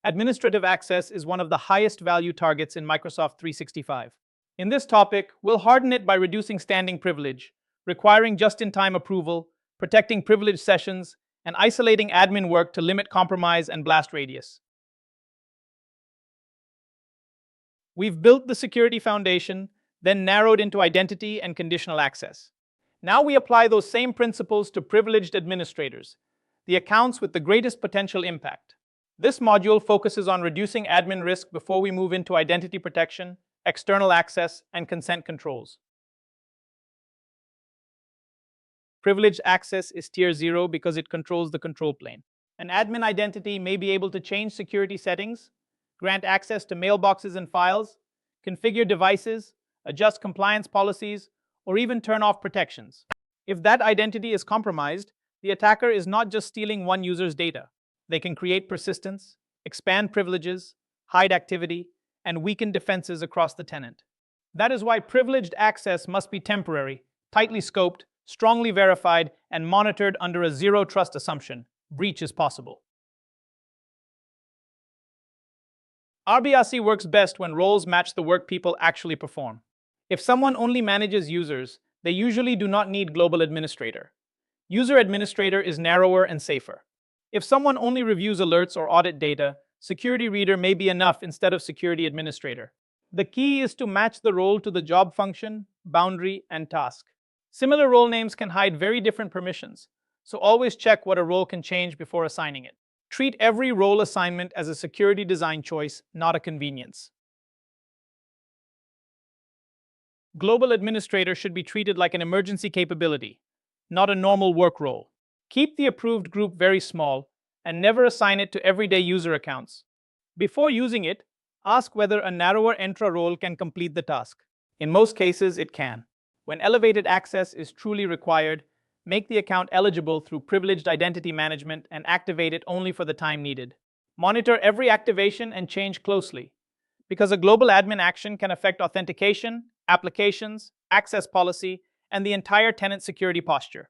Administrative access is one of the highest value targets in Microsoft 365. In this topic, we'll harden it by reducing standing privilege, requiring just-in-time approval, protecting privileged sessions, and isolating admin work to limit compromise and blast radius. We've built the security foundation, then narrowed into identity and conditional access. Now we apply those same principles to privileged administrators, the accounts with the greatest potential impact. This module focuses on reducing admin risk before we move into identity protection, external access, and consent controls. Privileged access is tier 0 because it controls the control plane. An admin identity may be able to change security settings, grant access to mailboxes and files, configure devices, adjust compliance policies, or even turn off protections. If that identity is compromised, the attacker is not just stealing one user's data. They can create persistence, expand privileges, hide activity, and weaken defenses across the tenant. That is why privileged access must be temporary, tightly scoped, strongly verified, and monitored under a zero-trust assumption. Breach is possible. RBAC works best when roles match the work people actually perform. If someone only manages users, they usually do not need global administrator. User administrator is narrower and safer. If someone only reviews alerts or audit data, security reader may be enough instead of security administrator. The key is to match the role to the job function, boundary, and task. Similar role names can hide very different permissions, so always check what a role can change before assigning it. Treat every role assignment as a security design choice, not a convenience. Global administrator should be treated like an emergency capability, not a normal work role. Keep the approved group very small and never assign it to everyday user accounts. Before using it, ask whether a narrower Entra role can complete the task. In most cases, it can. When elevated access is truly required, make the account eligible through privileged identity management and activate it only for the time needed. Monitor every activation and change closely, because a global admin action can affect authentication, applications, access policy, and the entire tenant security posture.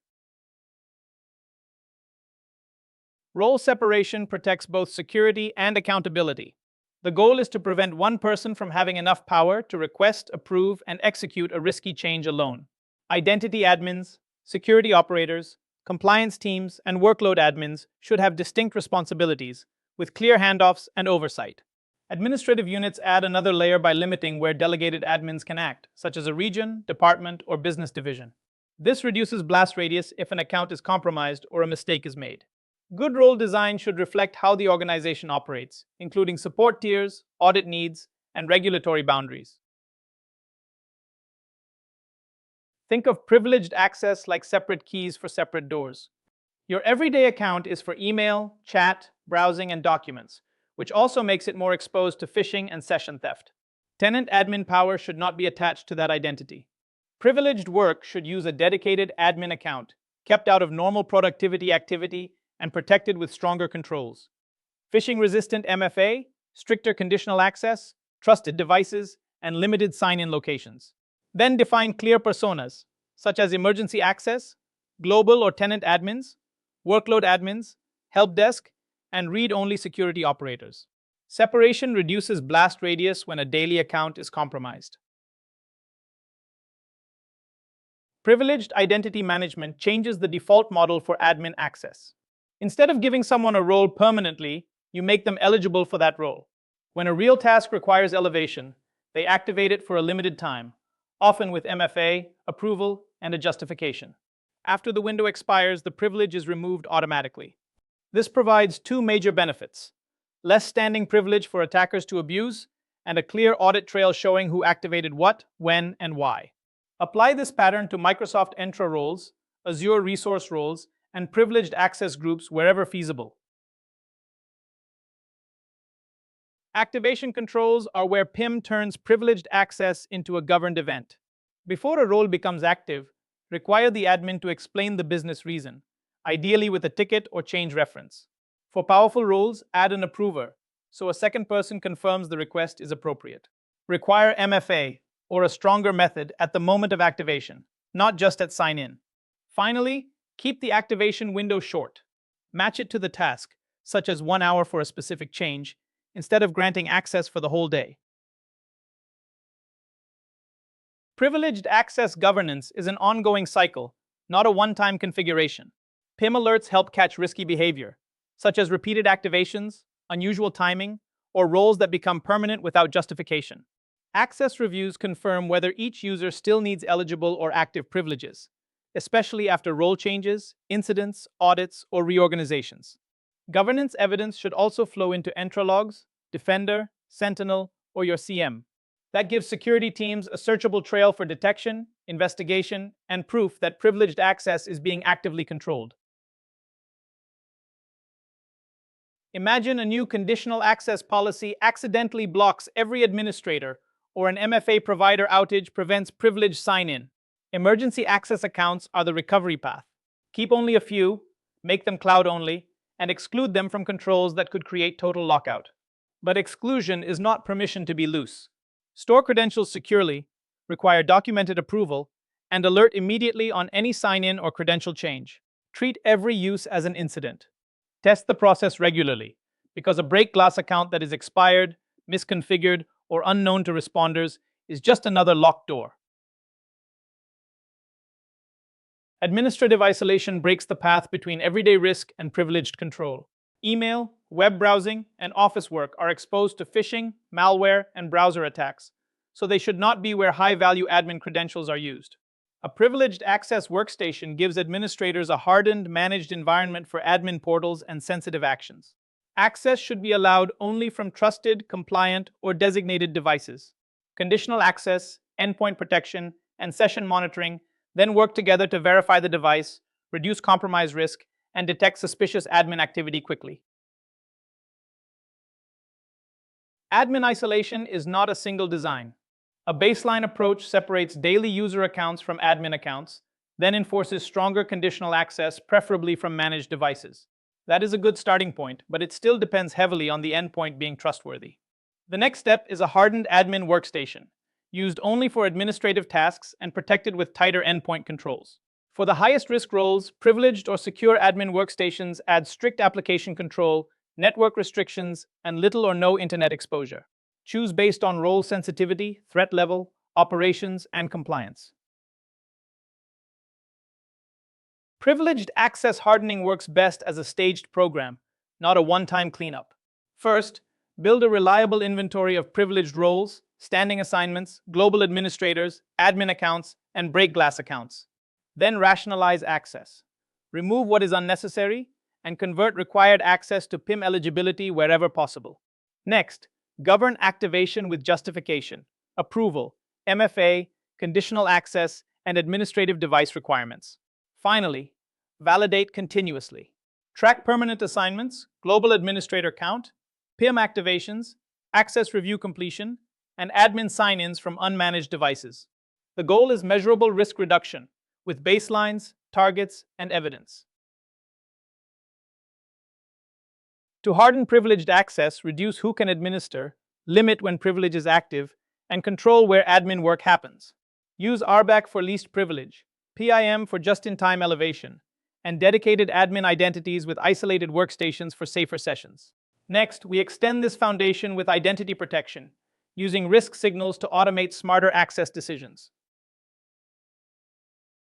Role separation protects both security and accountability. The goal is to prevent one person from having enough power to request, approve, and execute a risky change alone. Identity admins, security operators, compliance teams, and workload admins should have distinct responsibilities, with clear handoffs and oversight. Administrative units add another layer by limiting where delegated admins can act, such as a region, department, or business division. This reduces blast radius if an account is compromised or a mistake is made. Good role design should reflect how the organization operates, including support tiers, audit needs, and regulatory boundaries. Think of privileged access like separate keys for separate doors. Your everyday account is for email, chat, browsing, and documents, which also makes it more exposed to phishing and session theft. Tenant admin power should not be attached to that identity. Privileged work should use a dedicated admin account, kept out of normal productivity activity and protected with stronger controls. Phishing-resistant MFA, stricter conditional access, trusted devices, and limited sign-in locations. Then define clear personas, such as emergency access, global or tenant admins, workload admins, help desk, and read-only security operators. Separation reduces blast radius when a daily account is compromised. Privileged identity management changes the default model for admin access. Instead of giving someone a role permanently, you make them eligible for that role. When a real task requires elevation, they activate it for a limited time, often with MFA, approval, and a justification. After the window expires, the privilege is removed automatically. This provides two major benefits: less standing privilege for attackers to abuse, and a clear audit trail showing who activated what, when, and why. Apply this pattern to Microsoft Entra roles, Azure resource roles, and privileged access groups wherever feasible. Activation controls are where PIM turns privileged access into a governed event. Before a role becomes active, require the admin to explain the business reason, ideally with a ticket or change reference. For powerful roles, add an approver, so a second person confirms the request is appropriate. Require MFA, or a stronger method, at the moment of activation, not just at sign-in. Finally, keep the activation window short. Match it to the task, such as 1 hour for a specific change, instead of granting access for the whole day. Privileged access governance is an ongoing cycle, not a one-time configuration. PIM alerts help catch risky behavior, such as repeated activations, unusual timing, or roles that become permanent without justification. Access reviews confirm whether each user still needs eligible or active privileges, especially after role changes, incidents, audits, or reorganizations. Governance evidence should also flow into Entra logs, Defender, Sentinel, or your CM. That gives security teams a searchable trail for detection, investigation, and proof that privileged access is being actively controlled. Imagine a new conditional access policy accidentally blocks every administrator, or an MFA provider outage prevents privileged sign-in. Emergency access accounts are the recovery path. Keep only a few, make them cloud-only, and exclude them from controls that could create total lockout. But exclusion is not permission to be loose. Store credentials securely, require documented approval, and alert immediately on any sign-in or credential change. Treat every use as an incident. Test the process regularly, because a break glass account that is expired, misconfigured, or unknown to responders is just another locked door. Administrative isolation breaks the path between everyday risk and privileged control. Email, web browsing, and office work are exposed to phishing, malware, and browser attacks, so they should not be where high-value admin credentials are used. A privileged access workstation gives administrators a hardened, managed environment for admin portals and sensitive actions. Access should be allowed only from trusted, compliant, or designated devices. Conditional access, endpoint protection, and session monitoring then work together to verify the device, reduce compromise risk, and detect suspicious admin activity quickly. Admin isolation is not a single design. A baseline approach separates daily user accounts from admin accounts, then enforces stronger conditional access, preferably from managed devices. That is a good starting point, but it still depends heavily on the endpoint being trustworthy. The next step is a hardened admin workstation, used only for administrative tasks and protected with tighter endpoint controls. For the highest risk roles, privileged or secure admin workstations add strict application control, network restrictions, and little or no internet exposure. Choose based on role sensitivity, threat level, operations, and compliance. Privileged access hardening works best as a staged program, not a one-time cleanup. First, build a reliable inventory of privileged roles, standing assignments, global administrators, admin accounts, and break glass accounts. Then rationalize access. Remove what is unnecessary and convert required access to PIM eligibility wherever possible. Next, govern activation with justification, approval, MFA, conditional access, and administrative device requirements. Finally, validate continuously. Track permanent assignments, global administrator count, PIM activations, access review completion, and admin sign-ins from unmanaged devices. The goal is measurable risk reduction, with baselines, targets, and evidence. To harden privileged access, reduce who can administer, limit when privilege is active, and control where admin work happens. Use RBAC for least privilege, PIM for just-in-time elevation, and dedicated admin identities with isolated workstations for safer sessions. Next, we extend this foundation with identity protection, using risk signals to automate smarter access decisions.